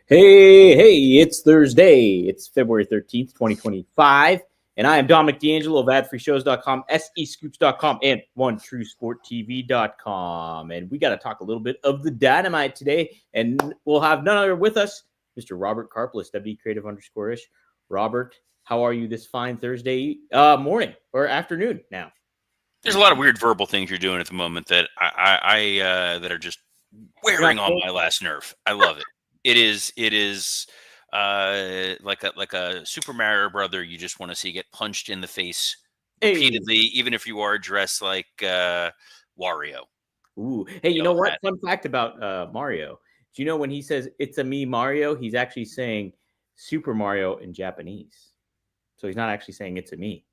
Hey, it's Thursday. It's February 13th, 2025. And I am Dominic D'Angelo of adfreeshows.com, SEScoops.com, and OneTrueSportTV.com. And we got to talk a little bit of the Dynamite today. And we'll have none other with us, Mr. Robert Karplus, WCreative_ish. Robert, how are you this fine Thursday morning or afternoon now? There's a lot of weird verbal things you're doing at the moment that I that are just wearing on my last nerve. I love it. It is like a Super Mario brother you just want to see get punched in the face repeatedly, even if you are dressed like Wario. Ooh, hey, you know what? Fun fact about Mario. Do you know when he says "It's a me, Mario"? He's actually saying Super Mario in Japanese. So he's not actually saying "It's a me."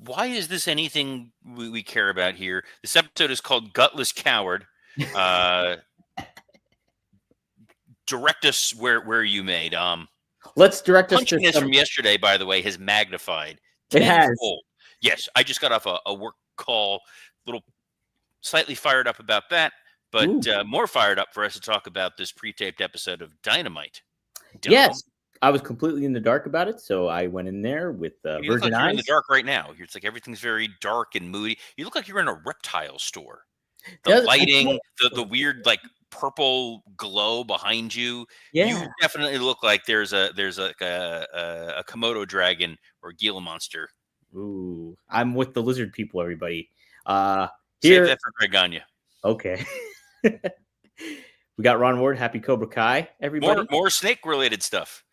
Why is this anything we care about here? This episode is called Gutless Coward. Direct us where you made. Let's direct us to this from yesterday, by the way, has magnified. It has. Yes, I just got off a work call, little slightly fired up about that, but more fired up for us to talk about this pre-taped episode of Dynamite. Yes, I was completely in the dark about it, so I went in there with you look like you're in the dark right now. It's like everything's very dark and moody. You look like you're in a reptile store. The lighting, the weird like purple glow behind you. Yeah. You definitely look like there's a Komodo dragon or Gila monster. Ooh, I'm with the lizard people, everybody. Save that for Greg Gagne. Okay. We got Ron Ward, happy Cobra Kai, everybody. More snake related stuff.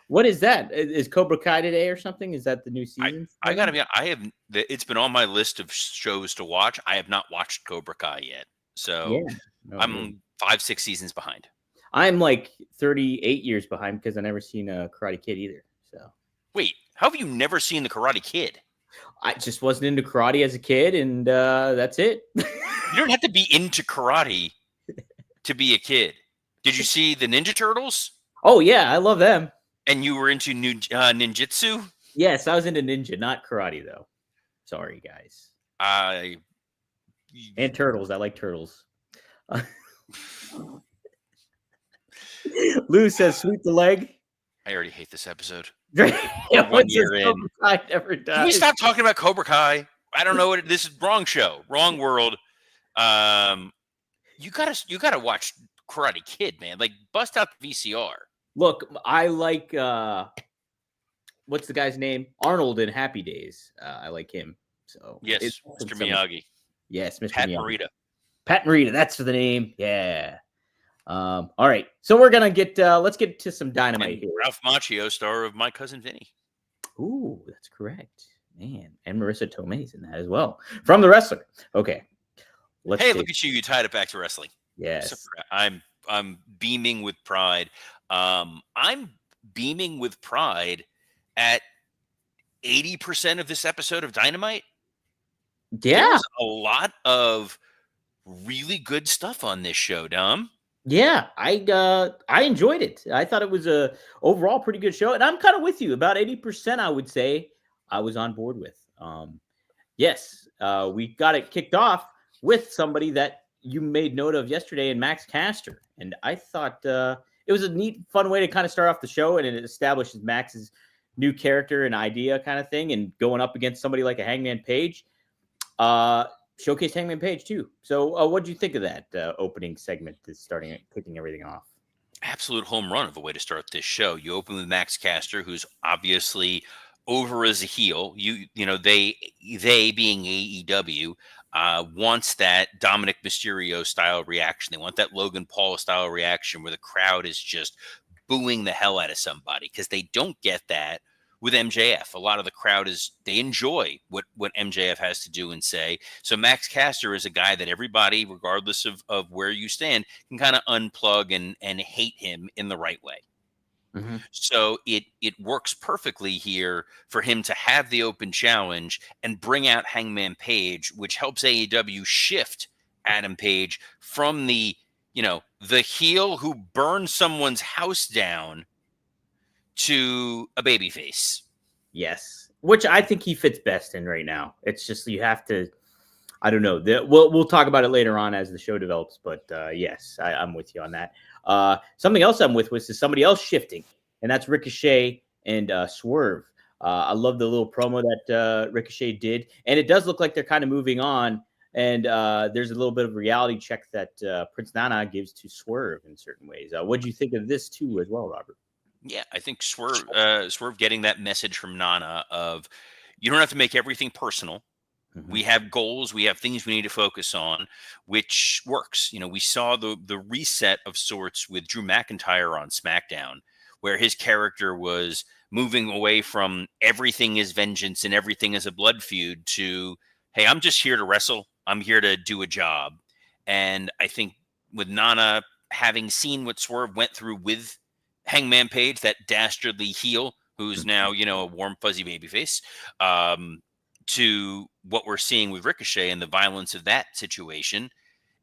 What is that? Is Cobra Kai today or something? Is that the new season? I gotta be. It's been on my list of shows to watch. I have not watched Cobra Kai yet, so I'm 5-6 seasons behind. I'm like 38 years behind because I never seen a Karate Kid either. So wait, how have you never seen the Karate Kid? I just wasn't into karate as a kid, and that's it. You don't have to be into karate to be a kid. Did you see the Ninja Turtles? Oh yeah, I love them. And you were into ninjutsu? Yes, I was into ninja, not karate though. Sorry, guys. And turtles. I like turtles. Lou says, "Sweep the leg." I already hate this episode. Yeah, 1 year in. Can we stop talking about Cobra Kai? I don't know what this is. Wrong show, wrong world. You gotta watch Karate Kid, man. Like bust out the VCR. Look, I like what's the guy's name? Arnold in Happy Days. I like him. So yes, Mr. Miyagi. Yes, Mr. Pat Miyagi. Morita. Pat Morita, that's the name. Yeah. All right. So we're gonna get let's get to some Dynamite here. Ralph Macchio, star of My Cousin Vinny. Ooh, that's correct. Man. And Marissa Tomei's in that as well. From The Wrestler. Okay. Look at you. You tied it back to wrestling. Yes. So I'm beaming with pride. I'm beaming with pride at 80% of this episode of Dynamite. Yeah. There's a lot of really good stuff on this show, Dom. Yeah, I enjoyed it. I thought it was a overall pretty good show, and I'm kind of with you. About 80%, I would say, I was on board with. Yes, we got it kicked off with somebody that you made note of yesterday in Max Caster, and I thought it was a neat, fun way to kind of start off the show, and it establishes Max's new character and idea kind of thing, and going up against somebody like a Hangman Page. Showcased Hangman Page too. So what do you think of that opening segment that's kicking everything off? Absolute home run of a way to start this show. You open with Max Caster, who's obviously over as a heel. You know, they being AEW wants that Dominic Mysterio style reaction. They want that Logan Paul style reaction where the crowd is just booing the hell out of somebody, because they don't get that with MJF. A lot of the crowd they enjoy what MJF has to do and say. So Max Caster is a guy that everybody, regardless of where you stand, can kind of unplug and hate him in the right way. Mm-hmm. So it works perfectly here for him to have the open challenge and bring out Hangman Page, which helps AEW shift Adam Page from the heel who burned someone's house down to a babyface. Yes, which I think he fits best in right now. It's just you have to. I don't know. We'll talk about it later on as the show develops, but yes, I'm with you on that. Something else I'm with was is somebody else shifting, and that's Ricochet and Swerve. I love the little promo that Ricochet did, and it does look like they're kind of moving on. And there's a little bit of reality check that Prince Nana gives to Swerve in certain ways. What do you think of this too, as well, Robert? Yeah, I think Swerve getting that message from Nana of you don't have to make everything personal. Mm-hmm. We have goals, we have things we need to focus on, which works. We saw the reset of sorts with Drew McIntyre on SmackDown, where his character was moving away from everything is vengeance and everything is a blood feud to, hey, I'm just here to wrestle. I'm here to do a job. And I think with Nana having seen what Swerve went through with Hangman Page, that dastardly heel who's now, a warm, fuzzy babyface, to what we're seeing with Ricochet and the violence of that situation,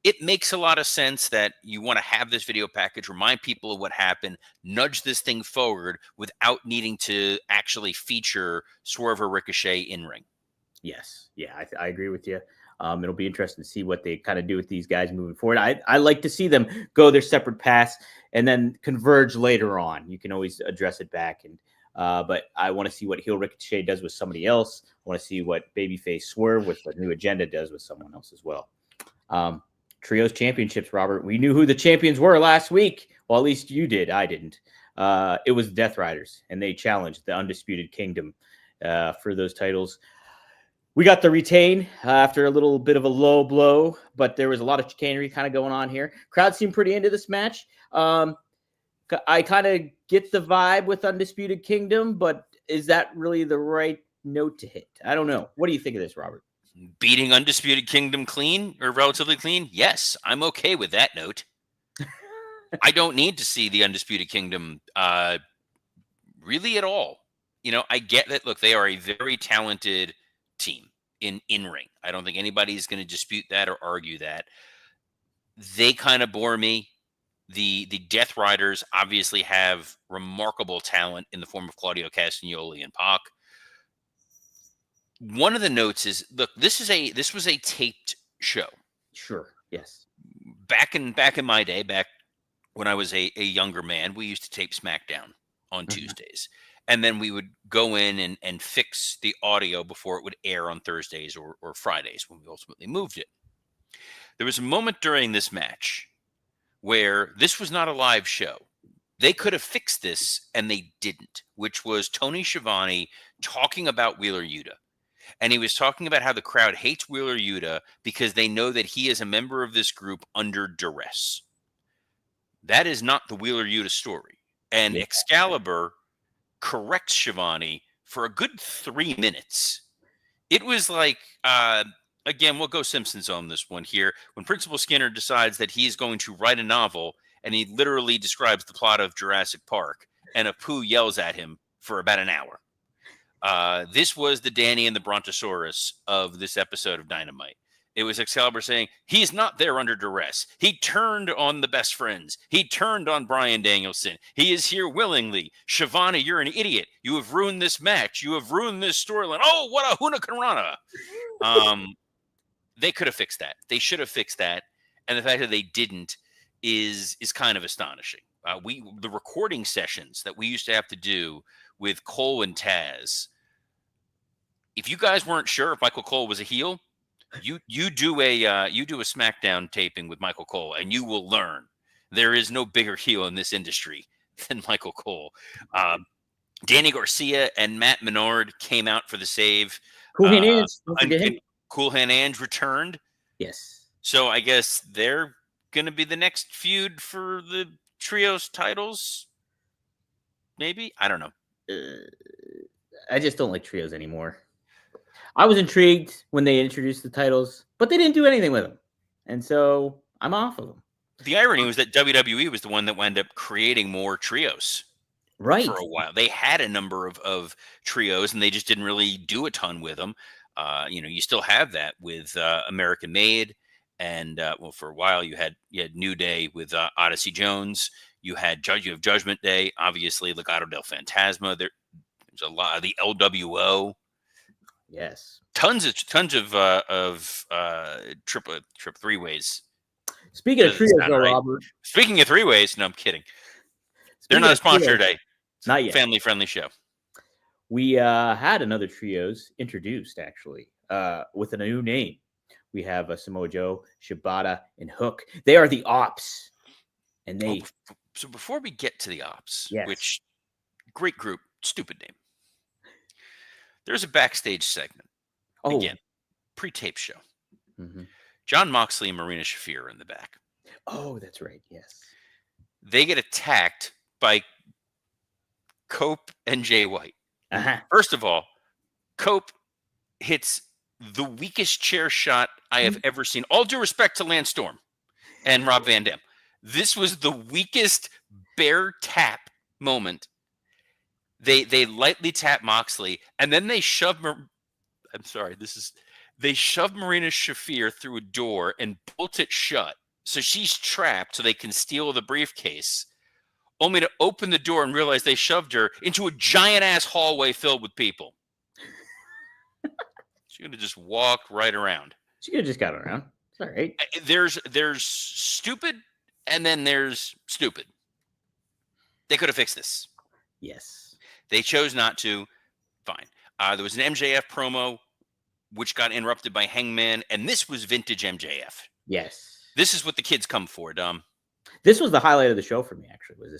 it makes a lot of sense that you want to have this video package, remind people of what happened, nudge this thing forward without needing to actually feature Swerve or Ricochet in ring. Yes. Yeah, I agree with you. It'll be interesting to see what they kind of do with these guys moving forward. I like to see them go their separate paths and then converge later on. You can always address it back. But I want to see what heel Ricochet does with somebody else. I want to see what babyface Swerve with the new agenda does with someone else as well. Trios championships, Robert. We knew who the champions were last week. Well, at least you did. I didn't. It was Death Riders, and they challenged the Undisputed Kingdom for those titles. We got the retain after a little bit of a low blow, but there was a lot of chicanery kind of going on here. Crowd seemed pretty into this match. I kind of get the vibe with Undisputed Kingdom, but is that really the right note to hit? I don't know. What do you think of this, Robert? Beating Undisputed Kingdom clean or relatively clean? Yes, I'm okay with that note. I don't need to see the Undisputed Kingdom really at all. I get that. Look, they are a very talented team in ring. I don't think anybody's going to dispute that or argue that. They kind of bore me. The Death Riders obviously have remarkable talent in the form of Claudio Castagnoli and Pac. One of the notes is, look, this was a taped show. Sure. Yes. Back in my day, back when I was a younger man, we used to tape SmackDown on Tuesdays. And then we would go in and fix the audio before it would air on Thursdays or Fridays when we ultimately moved it. There was a moment during this match where this was not a live show. They could have fixed this and they didn't, which was Tony Schiavone talking about Wheeler Yuta. And he was talking about how the crowd hates Wheeler Yuta because they know that he is a member of this group under duress. That is not the Wheeler Yuta story. And Excalibur corrects Schiavone for a good 3 minutes. It was like, again, we'll go Simpsons on this one here. When Principal Skinner decides that he's going to write a novel and he literally describes the plot of Jurassic Park and Apu yells at him for about an hour. This was the Danny and the Brontosaurus of this episode of Dynamite. It was Excalibur saying, he's not there under duress. He turned on the best friends. He turned on Bryan Danielson. He is here willingly. Schiavone, you're an idiot. You have ruined this match. You have ruined this storyline. Oh, what a hurricanrana. They could have fixed that. They should have fixed that. And the fact that they didn't is kind of astonishing. The recording sessions that we used to have to do with Cole and Taz, if you guys weren't sure if Michael Cole was a heel, you do a SmackDown taping with Michael Cole, and you will learn there is no bigger heel in this industry than Michael Cole. Danny Garcia and Matt Menard came out for the save. Cool Hand Ange. Don't forget him. Cool Hand Ange returned. Yes. So I guess they're going to be the next feud for the trios titles. Maybe, I don't know. I just don't like trios anymore. I was intrigued when they introduced the titles, but they didn't do anything with them. And so I'm off of them. The irony was that WWE was the one that wound up creating more trios for a while. They had a number of trios, and they just didn't really do a ton with them. You still have that with American Made. And, for a while, you had New Day with Odyssey Jones. You have Judgment Day, obviously, Legado del Fantasma. There's a lot of the LWO. Yes. Tons of triple three ways. Speaking of Doesn't trios, sound though, right. Robert. Speaking of three-ways, no, I'm kidding. They're Speaking not a of sponsor trios, today. not yet. Family-friendly show. We had another trios introduced actually with a new name. We have Samoa Joe, Shibata, and Hook. They are the Ops, and they So before we get to the Ops, yes, which great group, stupid name. There's a backstage segment. Again, pre-tape show. John Moxley and Marina Shafir are in the back. Oh, that's right. Yes. They get attacked by Cope and Jay White. Uh-huh. First of all, Cope hits the weakest chair shot I have ever seen. All due respect to Lance Storm and Rob Van Dam. This was the weakest bear tap moment. They lightly tap Moxley, and then they shove they shove Marina Shafir through a door and bolt it shut. So she's trapped so they can steal the briefcase, only to open the door and realize they shoved her into a giant-ass hallway filled with people. She's going to just walk right around. She could have just got around. It's all right. There's stupid, and then there's stupid. They could have fixed this. Yes. They chose not to. Fine. There was an MJF promo, which got interrupted by Hangman, and this was vintage MJF. Yes. This is what the kids come for, Dom. This was the highlight of the show for me, actually, was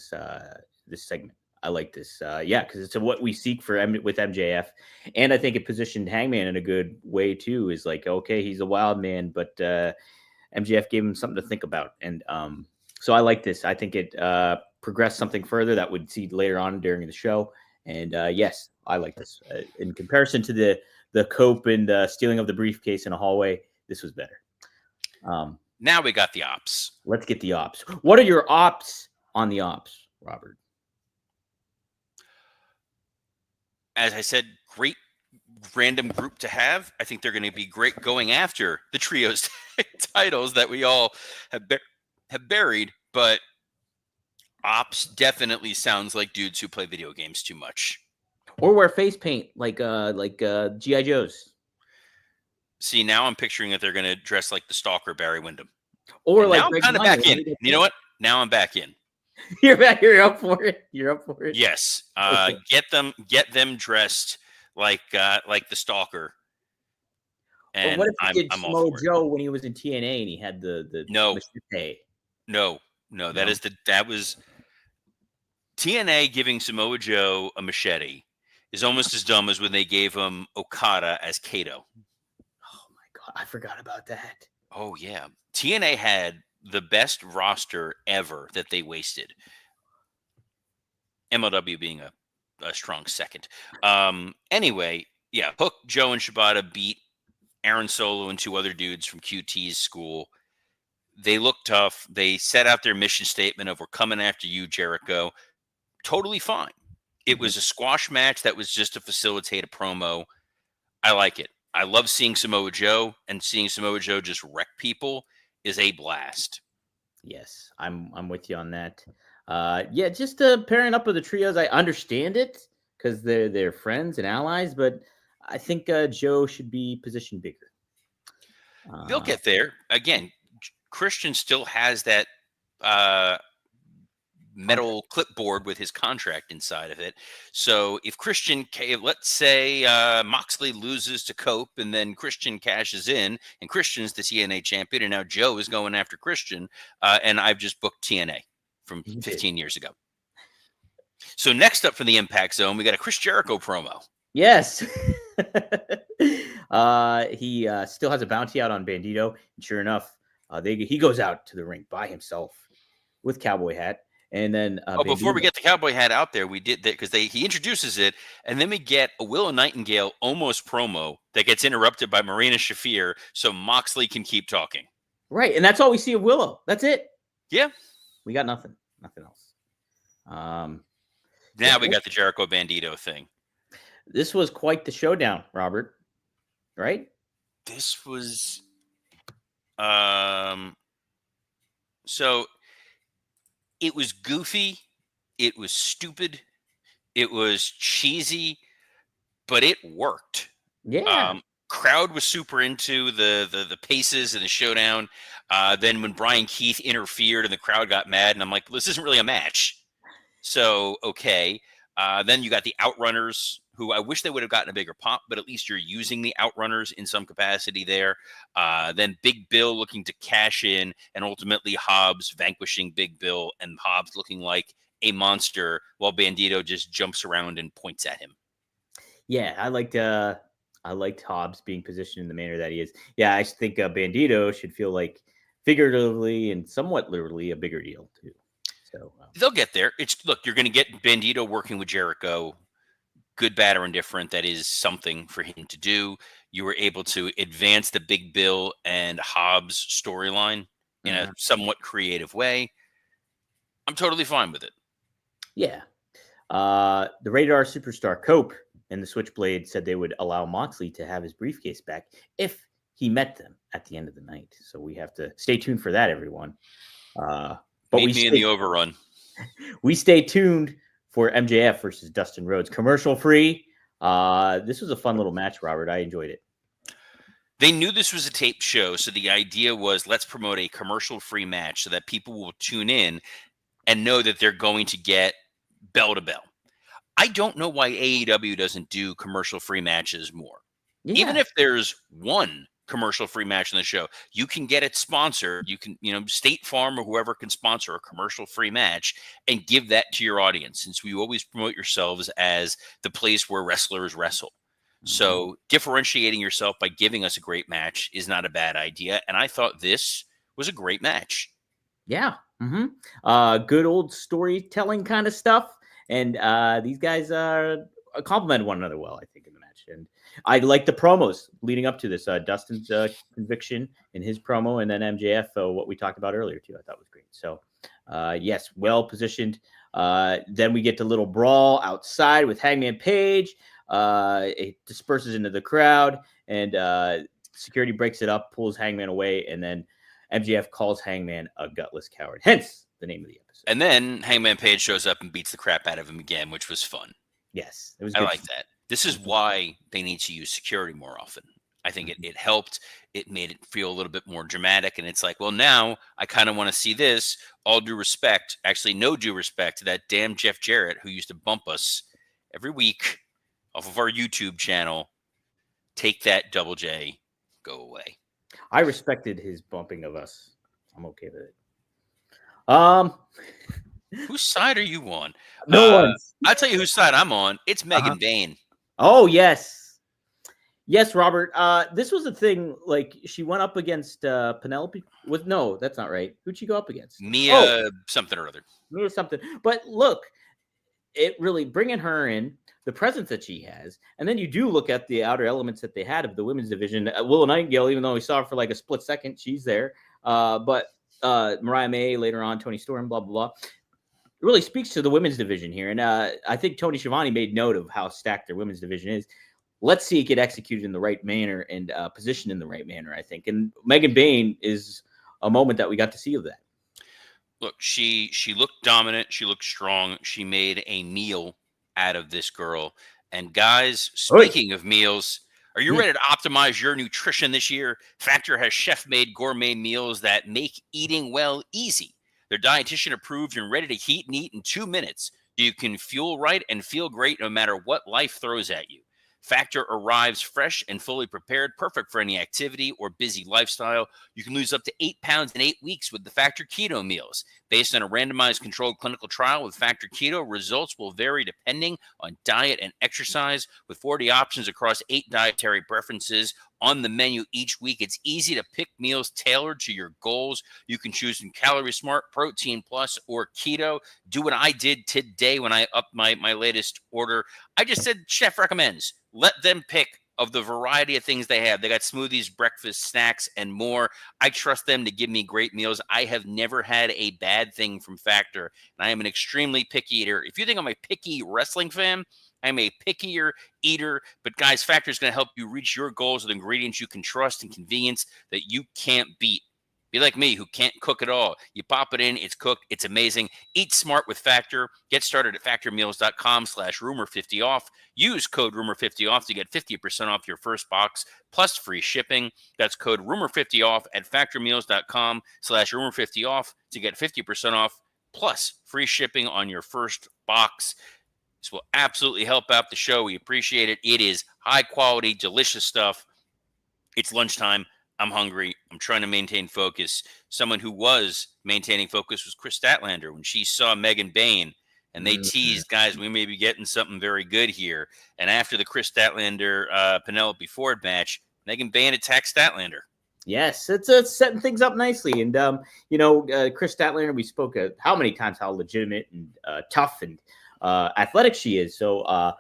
this segment. I like this. Because it's what we seek for with MJF. And I think it positioned Hangman in a good way, too, is like, okay, he's a wild man, but MJF gave him something to think about. And so I like this. I think it progressed something further that would see later on during the show. And yes, I like this. In comparison to the Cope and stealing of the briefcase in a hallway, this was better. Now we got the Ops. Let's get the Ops. What are your Ops on the Ops, Robert? As I said, great random group to have. I think they're going to be great going after the trios titles that we all have buried. But Ops definitely sounds like dudes who play video games too much. Or wear face paint like G.I. Joes. See, now I'm picturing that they're going to dress like the Stalker, Barry Windham. Or and like now I'm kind of back in. You know what? Now I'm back in. You're back. You're up for it. You're up for it. Yes. Okay. Get them dressed like the Stalker. And what if he did I'm Samoa Joe when he was in TNA and he had the machete? No. That was TNA giving Samoa Joe a machete is almost as dumb as when they gave him Okada as Kato. Oh my God, I forgot about that. Oh yeah, TNA had the best roster ever that they wasted. MLW being a strong second. Anyway, yeah, Hook, Joe, and Shibata beat Aaron Solo and two other dudes from QT's school. They looked tough. They set out their mission statement of "We're coming after you, Jericho." Totally fine. It was a squash match that was just to facilitate a promo. I like it. I love seeing Samoa Joe, and seeing Samoa Joe just wreck people is a blast. Yes, I'm with you on that. Yeah, just pairing up with the trios. I understand it because they're friends and allies, but I think Joe should be positioned bigger. They'll get there. Again, Christian still has that metal clipboard with his contract inside of it. So if let's say Moxley loses to Cope and then Christian cashes in and Christian's the TNA champion and now Joe is going after Christian and I've just booked TNA from 15 years ago. So next up from the Impact Zone, we got a Chris Jericho promo. Yes. He still has a bounty out on Bandito. And sure enough, he goes out to the ring by himself with cowboy hat. And then before we get the cowboy hat out there, we did that because he introduces it, and then we get a Willow Nightingale almost promo that gets interrupted by Marina Shafir, so Moxley can keep talking. Right, and that's all we see of Willow. That's it. Yeah, we got nothing else. Now we got the Jericho Bandito thing. This was quite the showdown, Robert. Right? This was so. It was goofy, it was stupid, it was cheesy, but it worked. Yeah. Crowd was super into the paces and the showdown. Then when Brian Keith interfered and the crowd got mad, and I'm like, this isn't really a match. So okay. Then you got the Outrunners, who I wish they would have gotten a bigger pop, but at least you're using the Outrunners in some capacity there. Then Big Bill looking to cash in, and ultimately Hobbs vanquishing Big Bill, and Hobbs looking like a monster while Bandito just jumps around and points at him. Yeah, I liked Hobbs being positioned in the manner that he is. Yeah, I think Bandito should feel like figuratively and somewhat literally a bigger deal too. So They'll get there. Look, you're going to get Bandito working with Jericho. Good, bad, or indifferent, that is something for him to do. You were able to advance the Big Bill and Hobbs storyline in a somewhat creative way. I'm totally fine with it. Yeah. The Radar Superstar Cope and the Switchblade said they would allow Moxley to have his briefcase back if he met them at the end of the night. So we have to stay tuned for that, everyone. But Meet me in the overrun. We stay tuned for MJF versus Dustin Rhodes, commercial free. This was a fun little match, Robert. I enjoyed it. They knew this was a taped show, so the idea was let's promote a commercial-free match so that people will tune in and know that they're going to get bell to bell. I don't know why AEW doesn't do commercial-free matches more. Yeah. Even if there's one commercial-free match on the show, you can get it sponsored. You can, State Farm or whoever can sponsor a commercial-free match and give that to your audience, since we always promote yourselves as the place where wrestlers wrestle. So differentiating yourself by giving us a great match is not a bad idea. And I thought this was a great match. Yeah. Good old storytelling kind of stuff. And these guys complement one another well, I think, in the match. And I like the promos leading up to this. Dustin's conviction in his promo, and then MJF, what we talked about earlier, too, I thought was great. So, yes, well positioned. Then we get the little brawl outside with Hangman Page. It disperses into the crowd, and security breaks it up, pulls Hangman away, and then MJF calls Hangman a gutless coward. Hence the name of the episode. And then Hangman Page shows up and beats the crap out of him again, which was fun. Yes, it was. I like that. This is why they need to use security more often. I think it helped. It made it feel a little bit more dramatic. And it's like, well, now I kind of want to see this. All due respect, actually, no due respect to that damn Jeff Jarrett who used to bump us every week off of our YouTube channel. Take that, Double J. Go away. I respected his bumping of us. I'm okay with it. Whose side are you on? No one's. I'll tell you whose side I'm on. It's Megan Bain. Oh, yes. Yes, Robert. This was a thing, like, she went up against Penelope. No, that's not right. Who'd she go up against? Mia something or other. Mia something. But look, it really, bringing her in, the presence that she has, and then you do look at the outer elements that they had of the women's division. Willow Nightingale, even though we saw her for like a split second, she's there. But Mariah May later on, Toni Storm, blah, blah, blah. It really speaks to the women's division here. And I think Tony Schiavone made note of how stacked their women's division is. Let's see it get executed in the right manner and positioned in the right manner, I think. And Megan Bain is a moment that we got to see of that. Look, she looked dominant. She looked strong. She made a meal out of this girl. And guys, speaking of meals, are you ready to optimize your nutrition this year? Factor has chef-made gourmet meals that make eating well easy. They're dietitian approved and ready to heat and eat in 2 minutes. You can fuel right and feel great no matter what life throws at you. Factor arrives fresh and fully prepared, perfect for any activity or busy lifestyle. You can lose up to 8 pounds in 8 weeks with the Factor Keto meals. Based on a randomized controlled clinical trial with Factor Keto, results will vary depending on diet and exercise. With 40 options across 8 dietary preferences on the menu each week, it's easy to pick meals tailored to your goals. You can choose from Calorie Smart, Protein Plus, or Keto. Do what I did today when I upped my latest order. I just said chef recommends. Let them pick of the variety of things they have. They got smoothies, breakfast, snacks, and more. I trust them to give me great meals. I have never had a bad thing from Factor, and I am an extremely picky eater. If you think I'm a picky wrestling fan, I'm a pickier eater. But guys, Factor is going to help you reach your goals with ingredients you can trust and convenience that you can't beat. Be like me, who can't cook at all. You pop it in, it's cooked, it's amazing. Eat smart with Factor. Get started at factormeals.com/rumor50off. Use code rumor50off to get 50% off your first box plus free shipping. That's code rumor50off at factormeals.com/rumor50off to get 50% off plus free shipping on your first box. This will absolutely help out the show. We appreciate it. It is high quality, delicious stuff. It's lunchtime. I'm hungry. I'm trying to maintain focus. Someone who was maintaining focus was Chris Statlander when she saw Megan Bain, and they Mhm. teased, guys, we may be getting something very good here. And after the Chris Statlander Penelope Ford match, Megan Bain attacked Statlander. Yes, it's setting things up nicely. And Chris Statlander, we spoke how many times how legitimate and tough and athletic she is. So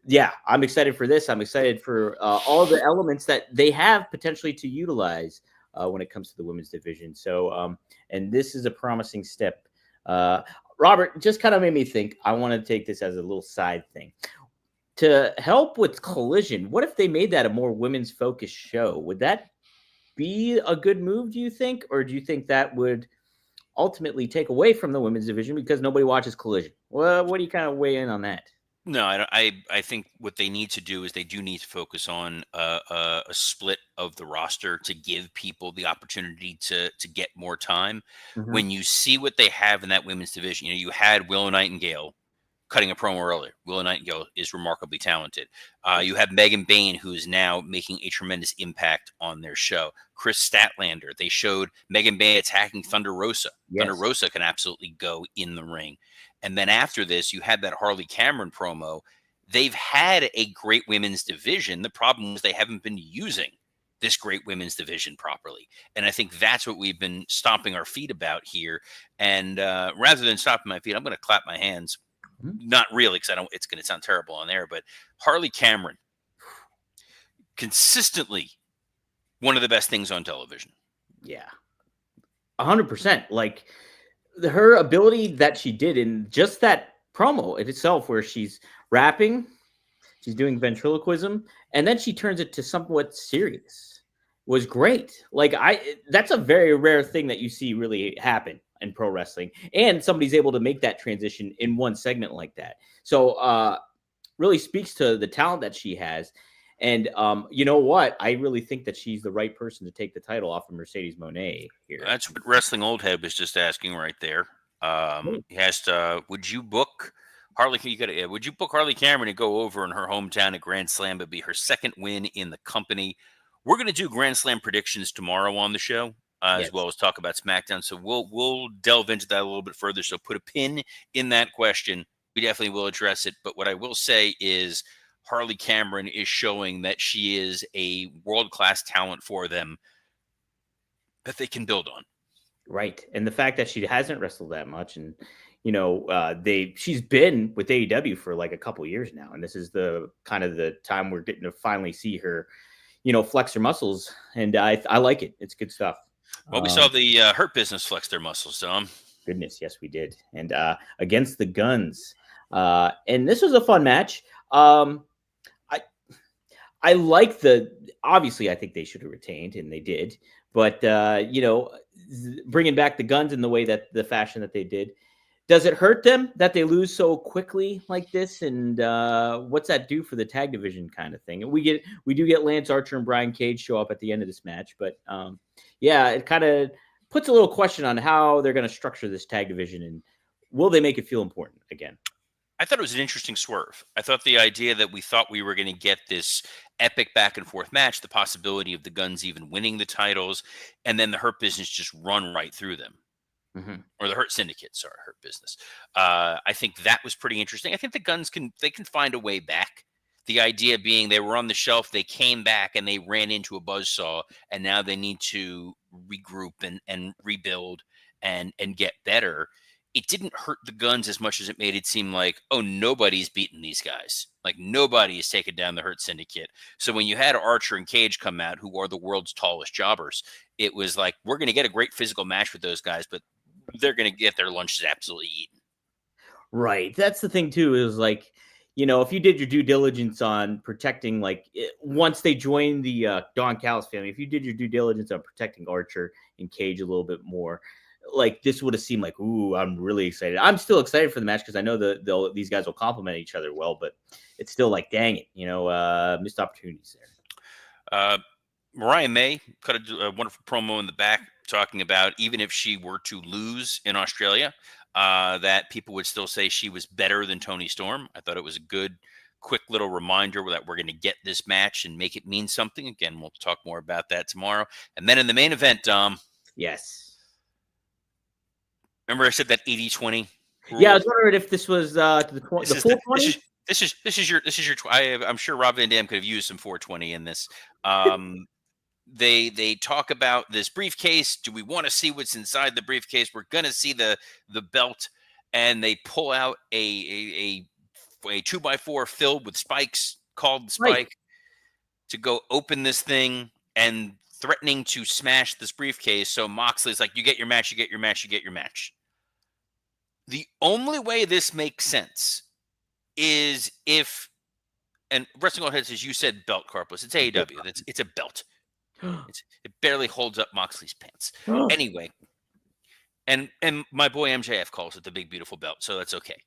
yeah, I'm excited for this. I'm excited for all the elements that they have potentially to utilize when it comes to the women's division. So, and this is a promising step. Robert, just kind of made me think. I want to take this as a little side thing to help with Collision. What if they made that a more women's focused show? Would that be a good move, do you think? Or do you think that would ultimately take away from the women's division because nobody watches Collision? Well, what do you kind of weigh in on that? No, I think what they need to do is they do need to focus on a split of the roster to give people the opportunity to get more time. Hmm. When you see what they have in that women's division, you had Willow Nightingale cutting a promo earlier. Willow Nightingale is remarkably talented. You have Megan Bain, who is now making a tremendous impact on their show. Chris Statlander, they showed Megan Bain attacking Thunder Rosa. Thunder Yes. Rosa can absolutely go in the ring. And then after this, you had that Harley Cameron promo. They've had a great women's division. The problem is they haven't been using this great women's division properly. And I think that's what we've been stomping our feet about here. And rather than stomping my feet, I'm going to clap my hands. Mhm. Not really, because I don't. It's going to sound terrible on air. But Harley Cameron, consistently one of the best things on television. Yeah. 100%. Like her ability that she did in just that promo in itself, where she's rapping, she's doing ventriloquism, and then she turns it to somewhat serious, was great. Like that's a very rare thing that you see really happen in pro wrestling, and somebody's able to make that transition in one segment like that. So really speaks to the talent that she has. And you know what? I really think that she's the right person to take the title off of Mercedes Monet here. That's what Wrestling Old Head was just asking right there. He asked, "Would you book Harley? Would you book Harley Cameron to go over in her hometown at Grand Slam? It'd be her second win in the company." We're going to do Grand Slam predictions tomorrow on the show, as Yes. well as talk about SmackDown. So we'll delve into that a little bit further. So put a pin in that question. We definitely will address it. But what I will say is Harley Cameron is showing that she is a world-class talent for them that they can build on. Right. And the fact that she hasn't wrestled that much, and she's been with AEW for like a couple years now, and this is the kind of the time we're getting to finally see her, flex her muscles, and I like it. It's good stuff. Well, we saw the Hurt Business flex their muscles, Dom. Goodness, yes, we did. And against the Guns, and this was a fun match. I I like obviously I think they should have retained, and they did. But bringing back the Guns in the way that the fashion that they did, does it hurt them that they lose so quickly like this? And what's that do for the tag division kind of thing? And we do get Lance Archer and Brian Cage show up at the end of this match, but yeah, it kind of puts a little question on how they're going to structure this tag division, and will they make it feel important again? I thought it was an interesting swerve. I thought the idea that we thought we were going to get this epic back and forth match, the possibility of the Guns even winning the titles, and then the Hurt Business just run right through them. Mm-hmm. Or the Hurt Syndicate, sorry, Hurt Business. I think that was pretty interesting. I think the Guns can find a way back. The idea being they were on the shelf, they came back and they ran into a buzzsaw, and now they need to regroup and rebuild and get better. It didn't hurt the Guns as much as it made it seem like, oh, nobody's beaten these guys. Like nobody has taken down the Hurt Syndicate. So when you had Archer and Cage come out, who are the world's tallest jobbers, it was like, we're going to get a great physical match with those guys, but they're going to get their lunches absolutely eaten. Right. That's the thing too, is like, if you did your due diligence on protecting, like once they joined the Don Callis family, if you did your due diligence on protecting Archer and Cage a little bit more, like this would have seemed like, ooh, I'm really excited. I'm still excited for the match because I know these guys will complement each other well, but it's still like, dang it, missed opportunities there. Mariah May cut a wonderful promo in the back talking about even if she were to lose in Australia, that people would still say she was better than Toni Storm. I thought it was a good, quick little reminder that we're going to get this match and make it mean something. Again, we'll talk more about that tomorrow. And then in the main event, Dom. Yes. Remember I said that 80-20 rule? Yeah, I was wondering if this was the full 20. This is your. I'm sure Rob Van Dam could have used some 420 in this. They talk about this briefcase. Do we want to see what's inside the briefcase? We're gonna see the belt, and they pull out a 2x4 filled with spikes called the Spike to go open this thing and threatening to smash this briefcase. So Moxley's like, "You get your match. You get your match. You get your match." The only way this makes sense is if, and Wrestling Heads, as you said, belt Carpus. It's AEW. It's a belt. It barely holds up Moxley's pants. Anyway, and my boy MJF calls it the big beautiful belt, so that's okay.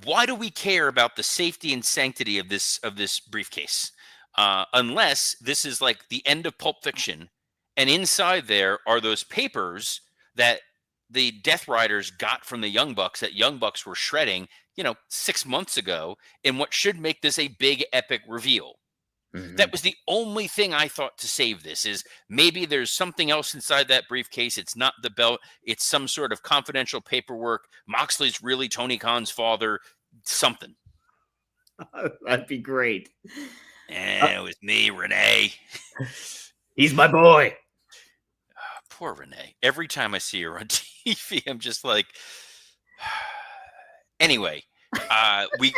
Why do we care about the safety and sanctity of this briefcase? Unless this is like the end of Pulp Fiction, and inside there are those papers that the Death Riders got from the Young Bucks that Young Bucks were shredding, 6 months ago, in what should make this a big epic reveal. Mm-hmm. That was the only thing I thought to save this, is maybe there's something else inside that briefcase. It's not the belt. It's some sort of confidential paperwork. Moxley's really Tony Khan's father, something. That'd be great. And it was me, Renee. He's my boy. Poor Renee. Every time I see her on TV, I'm just like, anyway,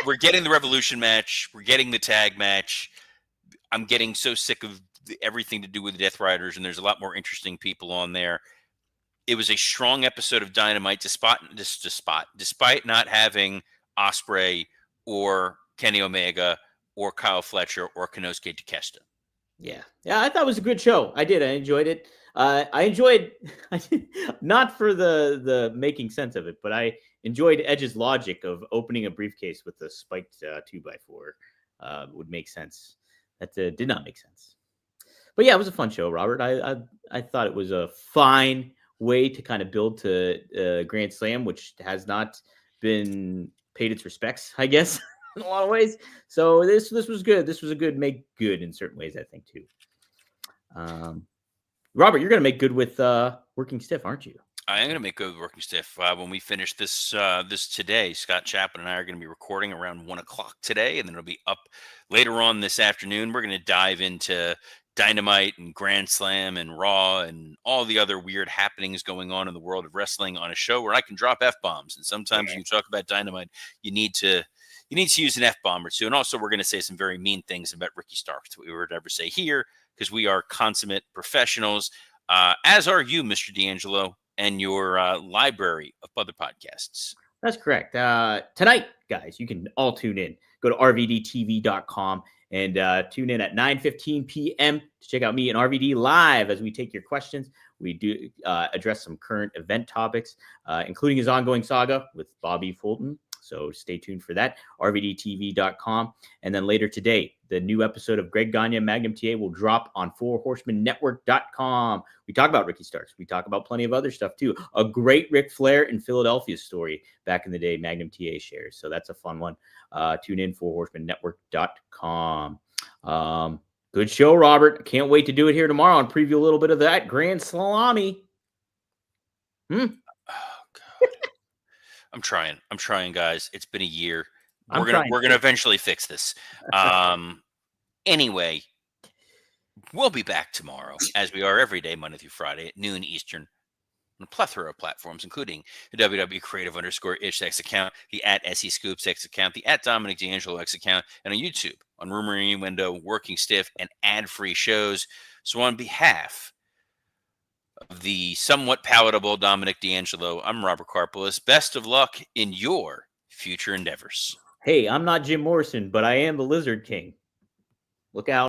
we're getting the Revolution match. We're getting the tag match. I'm getting so sick of everything to do with the Death Riders, and there's a lot more interesting people on there. It was a strong episode of Dynamite, despite not having Ospreay or Kenny Omega or Kyle Fletcher or Konosuke Takeshita. Yeah, I thought it was a good show. I did. I enjoyed it. I enjoyed, not for the making sense of it, but I enjoyed Edge's logic of opening a briefcase with a spiked 2x4. Would make sense. That did not make sense. But yeah, it was a fun show, Robert. I thought it was a fine way to kind of build to Grand Slam, which has not been paid its respects, I guess, in a lot of ways. So this was good. This was a good make good in certain ways, I think, too. Robert, you're going to make good with Working Stiff, aren't you? I am going to make good with Working Stiff. When we finish this today, Scott Chapman and I are going to be recording around 1 o'clock today, and then it'll be up later on this afternoon. We're going to dive into Dynamite and Grand Slam and Raw and all the other weird happenings going on in the world of wrestling on a show where I can drop F-bombs. And sometimes when you talk about Dynamite, you need to use an F-bomb or two. And also we're going to say some very mean things about Ricky Starks that we would ever say here, because we are consummate professionals, as are you, Mr. D'Angelo, and your library of other podcasts. That's correct. Tonight, guys, you can all tune in. Go to rvdtv.com and tune in at 9:15 p.m. to check out me and RVD live as we take your questions. We do address some current event topics, including his ongoing saga with Bobby Fulton. So stay tuned for that, rvdtv.com. And then later today, the new episode of Greg Gagne Magnum TA will drop on 4horsemanetwork.com. We talk about Ricky Starks. We talk about plenty of other stuff, too. A great Ric Flair in Philadelphia story back in the day, Magnum TA shares. So that's a fun one. Tune in, 4horsemanetwork.com. Good show, Robert. Can't wait to do it here tomorrow and preview a little bit of that Grand Salami. Oh, God. I'm trying, guys. It's been a year. We're gonna eventually fix this. Anyway, we'll be back tomorrow, as we are every day, Monday through Friday at noon Eastern, on a plethora of platforms, including the WW_Creative_Ish account, the @SEScoops account, the @Dominic D'Angelo account, and on YouTube on Rumor and Innuendo, Working Stiff, and ad-free shows. So on behalf of the somewhat palatable Dominic D'Angelo, I'm Robert Karpolis. Best of luck in your future endeavors. Hey, I'm not Jim Morrison, but I am the Lizard King. Look out.